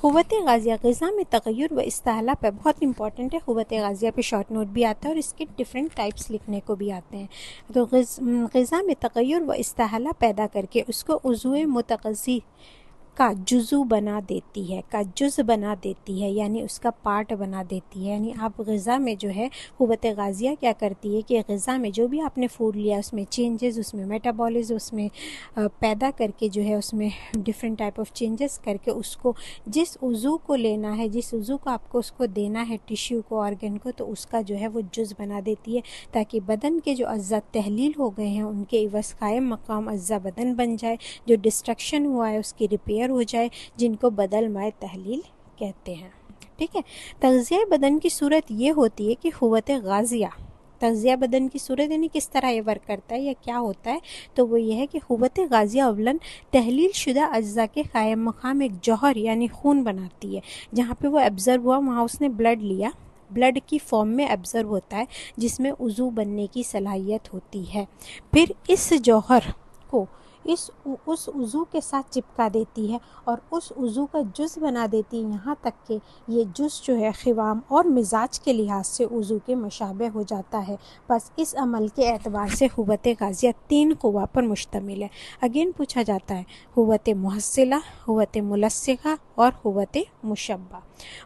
क़ुव्वत ग़ाज़िया ग़िज़ा में तग़य्युर व इस्ताहला पे बहुत इंपॉर्टेंट है। क़ुव्वत ग़ाज़िया पे शॉर्ट नोट भी आता है और इसके डिफरेंट टाइप्स लिखने को भी आते हैं। तो ग़िज़ा में तग़य्युर व इस्ताहला पैदा करके उसको उज़्व मुतग़ज़्ज़ी का जुज़ू बना देती है, का जुज़ बना देती है, यानी उसका पार्ट बना देती है। यानी आप ग़िज़ा में जो है क़ुव्वत ग़ाज़िया क्या करती है कि ग़िज़ा में जो भी आपने फूड लिया उसमें चेंजेस, उसमें मेटाबॉलिज्म, उसमें पैदा करके जो है उसमें डिफरेंट टाइप ऑफ चेंजेस करके उसको जिस उज़ू को लेना है, जिस उज़ू को आपको उसको देना है, टिश्यू को, ऑर्गन को, तो उसका जो है वो जुज़ बना देती है, ताकि बदन के जो अज़्ज़ा तहलील हो गए हैं उनके इवज़ कायम मकाम अज़्ज़ा बदन बन जाए, जो डिस्ट्रक्शन हुआ है उसकी रिपेयर हो जाए, जिनको बदल माए तहलील कहते हैं। ठीक है। तग़ज़िया बदन की सूरत ये होती है कि क़ुव्वत ग़ाज़िया तग़ज़िया बदन की सूरत यानी किस तरह ये वर्क करता है या क्या होता है, तो वो ये है कि क़ुव्वत ग़ाज़िया अव्वलन तहलील शुदा अज्जा के कायम मकाम एक जौहर यानी खून बनाती है। जहाँ पे वो एब्ज़र्व हुआ वहाँ उसने ब्लड लिया, ब्लड की फॉर्म में एब्ज़र्व होता है, जिसमें उज़ू बनने की सलाहियत होती है। फिर इस जौहर को उस उज़ू के साथ चिपका देती है और उस उज़ू का जुज़ बना देती है, यहाँ तक कि ये जुज़ जो है ख़िवाम और मिजाज के लिहाज से उज़ू के मुशाबे हो जाता है। बस इस अमल के एतबार से क़ुव्वत ग़ाज़िया 3 क़ुव्वा पर मुश्तमिल है। अगेन पूछा जाता है क़ुव्वत मुहस्सिला, क़ुव्वत मुलस्सिक़ा और क़ुव्वत मुशब्बा।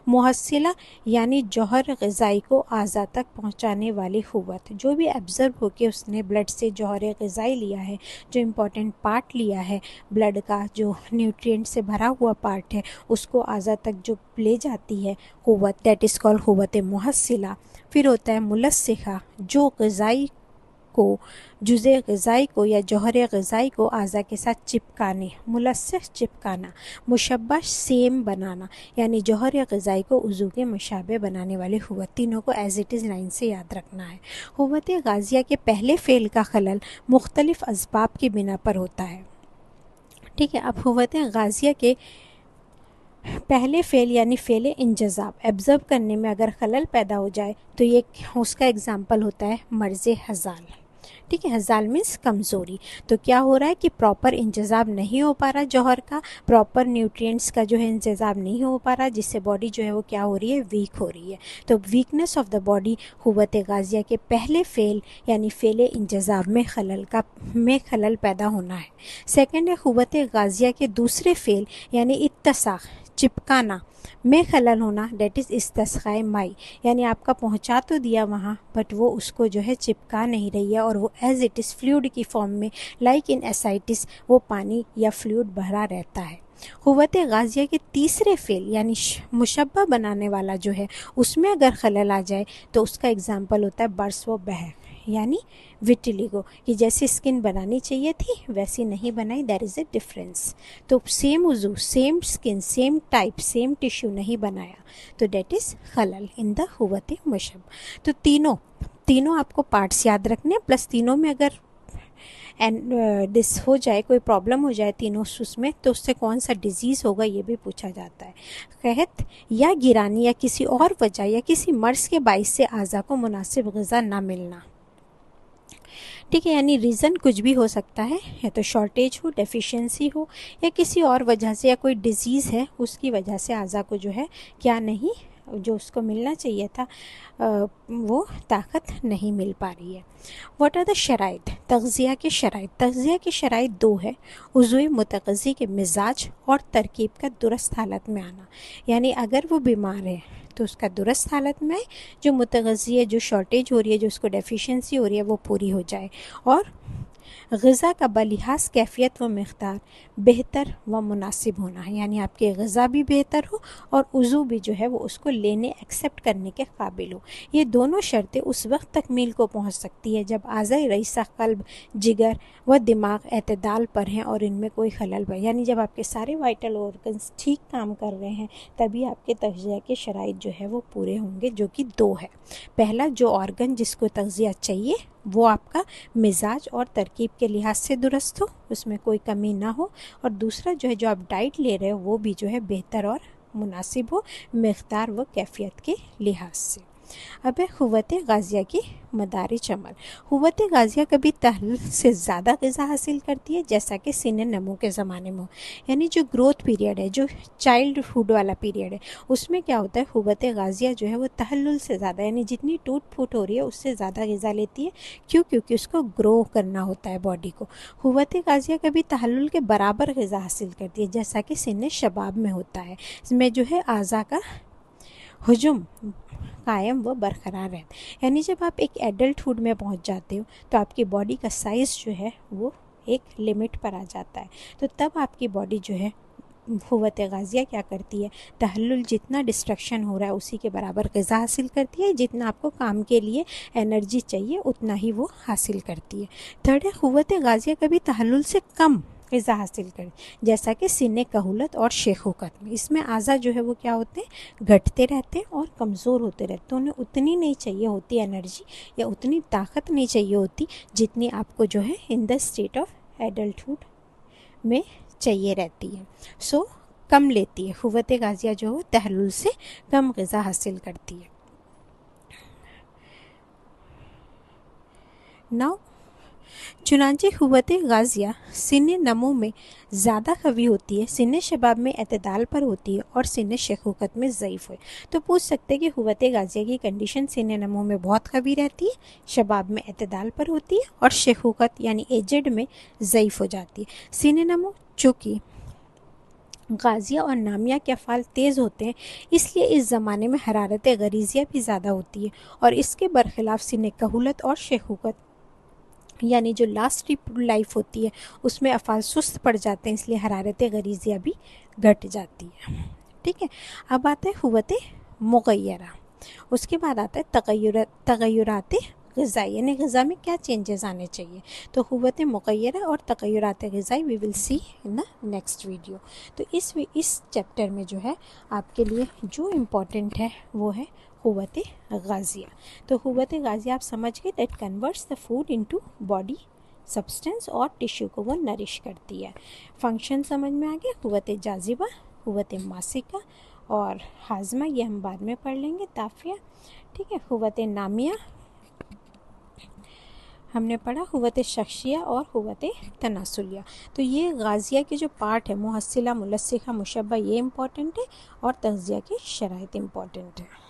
मुहस्सिला यानी जौहर ग़िज़ाई को आज़ा तक पहुँचाने वाली क़ुव्वत, जो भी एब्ज़र्व होकर उसने ब्लड से जौहर ग़िज़ाई लिया है, जो इम्पोर्टेंट पार्ट लिया है ब्लड का, जो न्यूट्रिएंट से भरा हुआ पार्ट है, उसको आज़ा तक जो ले जाती है क़ुव्वत, दैट इज़ कॉल्ड क़ुव्वत मुहस्सिला। फिर होता है मुलस्सिक़ा, जो ग़िज़ाई को, जुज़े ग़िज़ाई को या जौहर ग़िज़ाई को आज़ा के साथ चिपकाने, मुलस्सिक़ चिपकाना, मुशब्बा सेम बनाना, यानी जौहर ग़िज़ाई को उज़ू के मुशाबे बनाने वाली क़ुव्वत। तीनों को एज़ इट इज़ लाइन से याद रखना है। क़ुव्वत ग़ाज़िया के पहले फ़ेल का खलल मुख्तलिफ़ असबाब की बिना पर होता है। ठीक है। अब क़ुव्वत ग़ाज़िया के पहले फ़ेल यानी फ़ेल इंजज़ाब एब्ज़र्व करने में अगर खलल पैदा हो जाए तो ये उसका एग्ज़ाम्पल होता है मर्ज़ हज़ाल। ठीक है। हज़ाल मीन्स कमज़ोरी। तो क्या हो रहा है कि प्रॉपर इंतज़ाम नहीं हो पा रहा जौहर का, प्रॉपर न्यूट्रिएंट्स का जो है इंतज़ाम नहीं हो पा रहा, जिससे बॉडी जो है वो क्या हो रही है, वीक हो रही है। तो वीकनेस ऑफ द बॉडी क़ुव्वत ग़ाज़िया के पहले फ़ेल यानी फ़ेल इंतज़ाम में खलल पैदा होना है। सेकेंड है क़ुव्वत ग़ाज़िया के दूसरे फ़ेल यानी इत्तसाक़ चिपकाना में खलल होना, डेट इज़ इस्तिस्क़ाए माई, यानी आपका पहुंचा तो दिया वहाँ बट वो उसको जो है चिपका नहीं रही है और वो एज़ इट इज़ फ्लूइड की फॉर्म में, लाइक इन एसाइटिस, वो पानी या फ्लूइड भरा रहता है। क़ुव्वत ग़ाज़िया के तीसरे फ़ेल यानी मुशब्बा बनाने वाला जो है उसमें अगर खलल आ जाए तो उसका एग्ज़ाम्पल होता है बर्स व बहक, यानी विटिलिगो, कि जैसी स्किन बनानी चाहिए थी वैसी नहीं बनाई, देयर इज़ ए डिफरेंस। तो सेम उज़ू, same skin, same type, same tissue नहीं बनाया, तो डेट इज़ खलल इन द क़ुव्वत मुशब्बा। तो तीनों आपको पार्ट्स याद रखने, प्लस तीनों में अगर डिस हो जाए, कोई प्रॉब्लम हो जाए तीनों उसमें, तो उससे कौन सा डिजीज़ होगा ये भी पूछा जाता है। कहत या गिरानी या किसी और वजह या किसी मर्ज़ के बाइस से आज़ा को मुनासिब ग़िज़ा ना मिलना। ठीक है। यानी रीज़न कुछ भी हो सकता है, या तो शॉर्टेज हो, डेफिशिएंसी हो, या किसी और वजह से, या कोई डिज़ीज़ है उसकी वजह से आज़ा को जो है क्या नहीं, जो उसको मिलना चाहिए था वो ताकत नहीं मिल पा रही है। व्हाट आर द शराइत, तग़ज़िया के शराइत। तग़ज़िया की शराइत 2 है, उज़्व मुतग़ज़्ज़ी के मिजाज और तरकीब का दुरुस्त हालत में आना, यानी अगर वो बीमार है तो उसका दुरुस्त हालत में, जो मुतग़ज़्ज़ी है, जो शॉर्टेज हो रही है, जो उसको डेफिशिएंसी हो रही है वो पूरी हो जाए, और ग़िज़ा का बलिहाज कैफ़ियत व मिक़दार बेहतर व मुनासिब होना है, यानी आपके ग़िज़ा भी बेहतर हो और उज़ू भी जो है वो उसको लेने, एक्सेप्ट करने के काबिल हो। ये दोनों शर्तें उस वक्त तकमील को पहुँच सकती है जब आज़ाए रईसा क़ल्ब, जिगर व दिमाग एतदाल पर हैं और इनमें कोई खलल है, यानी जब आपके सारे वाइटल ऑर्गन्स ठीक काम कर रहे हैं तभी आपके तग़ज़िया के शराइत जो है वो पूरे होंगे, जो कि 2 है। पहला, जो ऑर्गन जिसको तग़ज़िया चाहिए वो आपका मिजाज और तरकीब के लिहाज से दुरुस्त हो, उसमें कोई कमी ना हो, और दूसरा जो है जो आप डाइट ले रहे हो वो भी जो है बेहतर और मुनासिब हो, मिक़दार व कैफ़ियत के लिहाज से। अब है क़ुव्वत गाज़िया की मदारिज अमल। क़ुव्वत गाज़िया कभी तहल्लुल से ज़्यादा ग़िज़ा हासिल करती है, जैसा कि सिन नमो के ज़माने में हो, यानी जो ग्रोथ पीरियड है, जो चाइल्डहुड वाला पीरियड है, उसमें क्या होता है, क़ुव्वत गाज़िया जो है वो तहल्लुल से ज़्यादा, यानी जितनी टूट फूट हो रही है उससे ज़्यादा ग़िज़ा लेती है। क्यों? क्योंकि उसको ग्रो करना होता है बॉडी को। क़ुव्वत गाज़िया कभी तहल्लुल के बराबर ग़िज़ा हासिल करती है, जैसा कि सिन शबाब में होता है। इसमें जो है आज़ा का हुजुम कायम व बरकरार है, यानी जब आप एक एडल्टहुड में पहुंच जाते हो तो आपकी बॉडी का साइज़ जो है वो एक लिमिट पर आ जाता है। तो तब आपकी बॉडी जो है क़ुव्वत गाज़िया क्या करती है, तहल्लुल जितना डिस्ट्रक्शन हो रहा है उसी के बराबर ग़िज़ा हासिल करती है। जितना आपको काम के लिए एनर्जी चाहिए उतना ही वो हासिल करती है। थर्ड है, क़ुव्वत गाज़िया कभी तहल्लुल से कम ग़िज़ा हासिल करें, जैसा कि सिन कहूलत और शेखूकत में। इसमें आज़ा जो है वो क्या होते हैं, घटते रहते हैं और कमज़ोर होते रहते हैं। तो उन्हें उतनी नहीं चाहिए होती एनर्जी या उतनी ताकत नहीं चाहिए होती जितनी आपको जो है in the state of adulthood में चाहिए रहती है। सो कम लेती है, क़ुव्वत गाज़िया जो हो तहल्लुल से कम ग़िज़ा हासिल करती है। नाउ चुनांचे क़ुव्वत गाज़िया सिन नमो में ज़्यादा कवी होती है, सिन शबाब में एतदाल पर होती है और सिन शेखूकत में ज़ईफ़ है। तो पूछ सकते हैं कि क़ुव्वत गाज़िया की कंडीशन सिन नमो में बहुत कवी रहती है, शबाब में एतदाल पर होती है और शेखूकत यानी एजड में ज़ईफ़ हो जाती है। सिन नमो चूँकि गाज़िया और नामिया के अफ़ाल तेज़ होते हैं, इसलिए इस ज़माने में हरारत गरीज़िया भी ज़्यादा होती है और इसके बरखिलाफ़ सिन कहूलत और शेखूकत यानी जो लास्ट लाइफ होती है उसमें अफ़ाल सुस्त पड़ जाते हैं, इसलिए हरारत गरीज़िया भी घट जाती है। ठीक है, अब आता है क़ुव्वत मुग़य्यरा। उसके बाद आता है तग़य्युरात ग़िज़ाई, यानी ग़िज़ा में क्या चेंजेस आने चाहिए। तो क़ुव्वत मुग़य्यरा और तग़य्युरात ग़िज़ाई we will see in the next video. तो इस चैप्टर में जो है आपके लिए जो इम्पोर्टेंट है वो है क़ुव्वत गाज़िया। तो क़ुव्वत गाज़िया आप समझ गए, that converts the food into body substance और टिश्यू को वो नरिश करती है। फंक्शन समझ में आ गया। क़ुव्वत जाज़िबा, क़ुव्वत मासिका और हाज़मा ये हम बाद में पढ़ लेंगे, ताफ़िया। ठीक है, क़ुव्वत नामिया हमने पढ़ा, क़ुव्वत शख्सिया और क़ुव्वत तनासुलिया। तो ये गाज़िया के जो पार्ट है, मुहस्सिला, मुलस्सिका, मुशब्बा, ये इम्पॉर्टेंट है और तग़ज़िया की शराइत इम्पॉर्टेंट है।